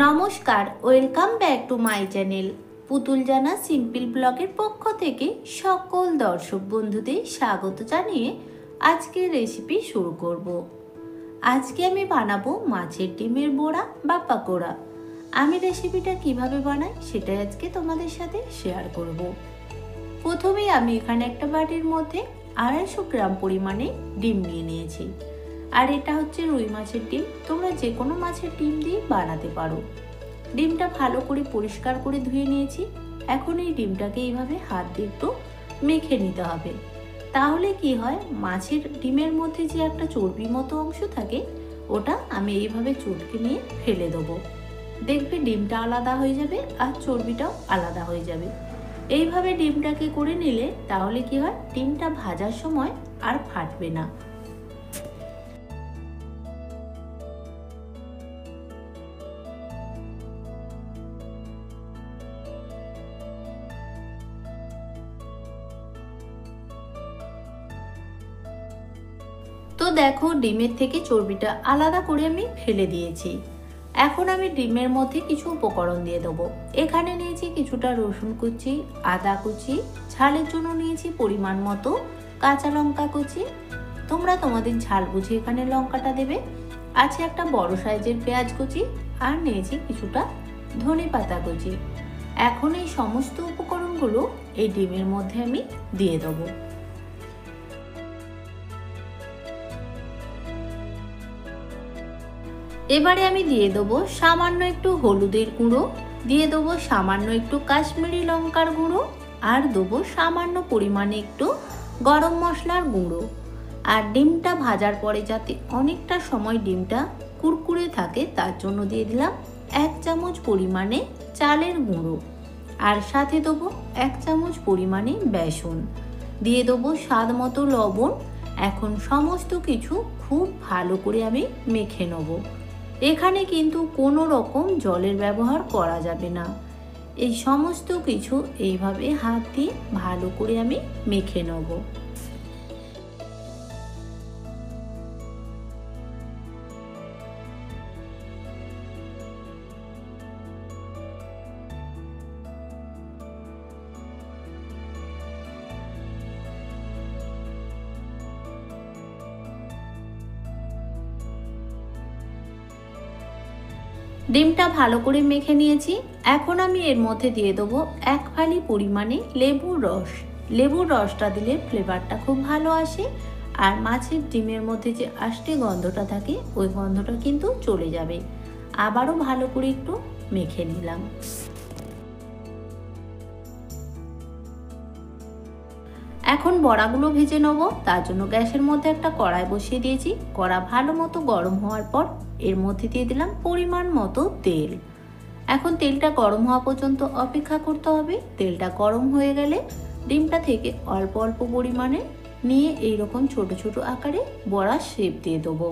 নমস্কার, welcome back to my channel. পুতুল জানা সিম্পল ব্লগের পক্ষ থেকে সকল দর্শক বন্ধুদের স্বাগত জানিয়ে আজকের রেসিপি শুরু করব। আজকে আমি বানাবো মাছের ডিমের বড়া বা পাকোড়া। আমি রেসিপিটা কিভাবে বানাই সেটাই আজকে তোমাদের সাথে শেয়ার করব। প্রথমেই আমি এখানে একটা বাটির মধ্যে 250 গ্রাম পরিমাণে ডিম নিয়ে নিয়েছি। আর এটা হচ্ছে রুই মাছের ডিম, তোমরা যে কোনো মাছের ডিম দিয়ে বানাতে পারো। ডিমটা ভালো করে পরিষ্কার করে ধুয়ে নিয়েছি। এখন এই ডিমটাকে এইভাবে হাত দিয়ে একটু মেখে নিতে হবে। তাহলে কি হয়, মাছের ডিমের মধ্যে যে একটা চর্বি মতো অংশ থাকে ওটা আমি এইভাবে চটকে নিয়ে ফেলে দেবো। দেখবে ডিমটা আলাদা হয়ে যাবে আর চর্বিটাও আলাদা হয়ে যাবে। এইভাবে ডিমটাকে করে নিলে তাহলে কি হয়, ডিমটা ভাজার সময় আর ফাটবে না। তো দেখো, ডিমের থেকে চর্বিটা আলাদা করে আমি ফেলে দিয়েছি। এখন আমি ডিমের মধ্যে কিছু উপকরণ দিয়ে দেবো। এখানে নিয়েছি কিছুটা রসুন কুচি, আদা কুচি, ঝালের জন্য নিয়েছি পরিমাণ মতো কাঁচা লঙ্কা কুচি। তোমরা তোমাদের ঝাল বুঝে এখানে লঙ্কাটা দেবে। আছে একটা বড় সাইজের পেঁয়াজ কুচি, আর নিয়েছি কিছুটা ধনে পাতা কুচি। এখন এই সমস্ত উপকরণগুলো এই ডিমের মধ্যে আমি দিয়ে দেবো। এবারে আমি দিয়ে দেবো সামান্য একটু হলুদের গুঁড়ো, দিয়ে দেবো সামান্য একটু কাশ্মীরি লঙ্কার গুঁড়ো, আর দেবো সামান্য পরিমাণে একটু গরম মশলার গুঁড়ো। আর ডিমটা ভাজার পরে যাতে অনেকটা সময় ডিমটা কুরকুরে থাকে তার জন্য দিয়ে দিলাম 1 চামচ পরিমাণে চালের গুঁড়ো। আর সাথে দেবো 1 চামচ পরিমাণে বেসন, দিয়ে দেবো স্বাদ মতো লবণ। এখন সমস্ত কিছু খুব ভালো করে আমি মেখে নেবো। এখানে কিন্তু কোনো রকম জলের ব্যবহার করা যাবে না। এই সমস্ত কিছু এইভাবে হাত দিয়ে ভালো করে আমি মেখে নেব। ডিমটা ভালো করে মেখে নিয়েছি। এখন আমি এর মধ্যে দিয়ে দেবো 1 ফালি পরিমাণে লেবুর রস। লেবুর রসটা দিলে ফ্লেভারটা খুব ভালো আসে, আর মাছের ডিমের মধ্যে যে আষ্টে গন্ধটা থাকে ওই গন্ধটা কিন্তু চলে যাবে। আবারও ভালো করে একটু মেখে নিলাম। এখন বড়াগুলো ভেজে নেব। তার জন্য গ্যাসের মধ্যে একটা কড়াই বসিয়ে দিয়েছি। কড়া ভালো মতো গরম হওয়ার পর এর মধ্যে দিয়ে দিলাম পরিমাণ মতো তেল। এখন তেলটা গরম হওয়া পর্যন্ত অপেক্ষা করতে হবে। তেলটা গরম হয়ে গেলে ডিমটা থেকে অল্প অল্প পরিমাণে নিয়ে এইরকম ছোট ছোট আকারে বড়া শেপ দিয়ে দেবো।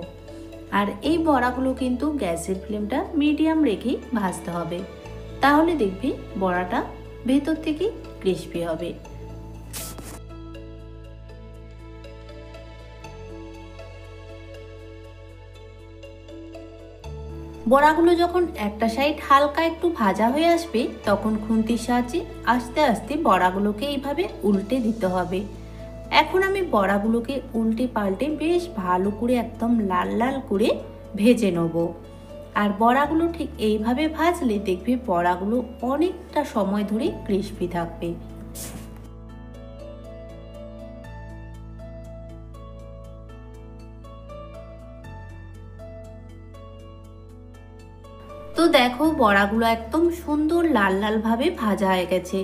আর এই বড়াগুলো কিন্তু গ্যাসের ফ্লেমটা মিডিয়াম রেখেই ভাজতে হবে, তাহলে দেখবি বড়াটা ভেতর থেকে ক্রিস্পি হবে। বড়াগুলো যখন একটা সাইড হালকা একটু ভাজা হয়ে আসবে তখন খুন্তির সাহায্যে আস্তে আস্তে বড়াগুলোকে এইভাবে উল্টে দিতে হবে। এখন আমি বড়াগুলোকে উল্টে পাল্টে বেশ ভালো করে একদম লাল লাল করে ভেজে নেব। আর বড়াগুলো ঠিক এইভাবে ভাজলে দেখবে বড়াগুলো অনেকটা সময় ধরে ক্রিস্পি থাকবে। তো দেখো, বড়াগুলো একদম সুন্দর লাল লাল ভাবে ভাজা হয়ে গেছে।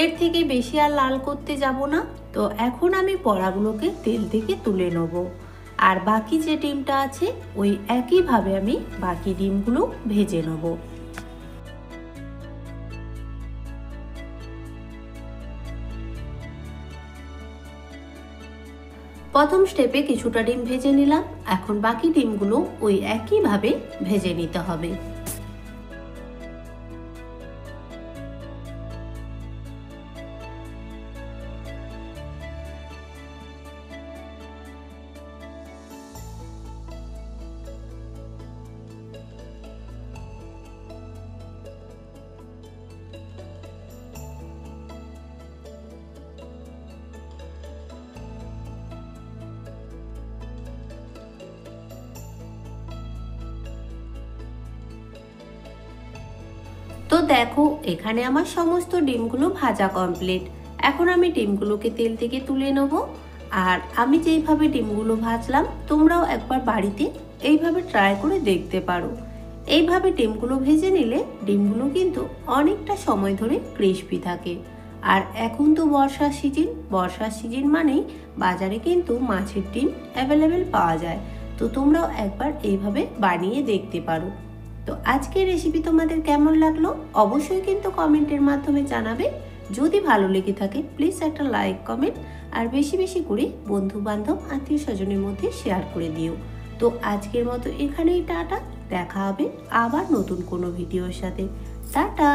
এর থেকে বেশি আর লাল করতে যাব না। তো এখন আমি বড়াগুলোকে তেল থেকে তুলে নেব। আর বাকি যে ডিমটা আছে ওই একইভাবে আমি বাকি ডিমগুলো ভেজে নেব। প্রথম স্টেপে কিছুটা ডিম ভেজে নিলাম। এখন বাকি ডিমগুলো ওই একইভাবে ভেজে নিতে হবে। তো দেখো এখানে আমার সমস্ত ডিমগুলো ভাজা কমপ্লিট। এখন আমি ডিমগুলোকে তেল থেকে তুলে নেব। আর আমি যেইভাবে ডিমগুলো ভাজলাম তোমরাও একবার বাড়িতে এইভাবে ট্রাই করে দেখতে পারো। এইভাবে ডিমগুলো ভেজে নিলে ডিমগুলো কিন্তু অনেকটা সময় ধরে ক্রিস্পি থাকে। আর এখন তো বর্ষার সিজন মানেই বাজারে কিন্তু মাছের ডিম অ্যাভেলেবেল পাওয়া যায়। তো তোমরাও একবার এইভাবে বানিয়ে দেখতে পারো। তো আজকের রেসিপি তোমাদের কেমন লাগলো অবশ্যই কিন্তু কমেন্টের মাধ্যমে জানাবে। যদি ভালো লেগে থাকে প্লিজ একটা লাইক কমেন্ট আর বেশি বেশি করে বন্ধু বান্ধব আত্মীয় স্বজনের মধ্যে শেয়ার করে দিও। তো আজকের মতো এখানেই টাটা, দেখা হবে আবার নতুন কোনো ভিডিওর সাথে। টাটা।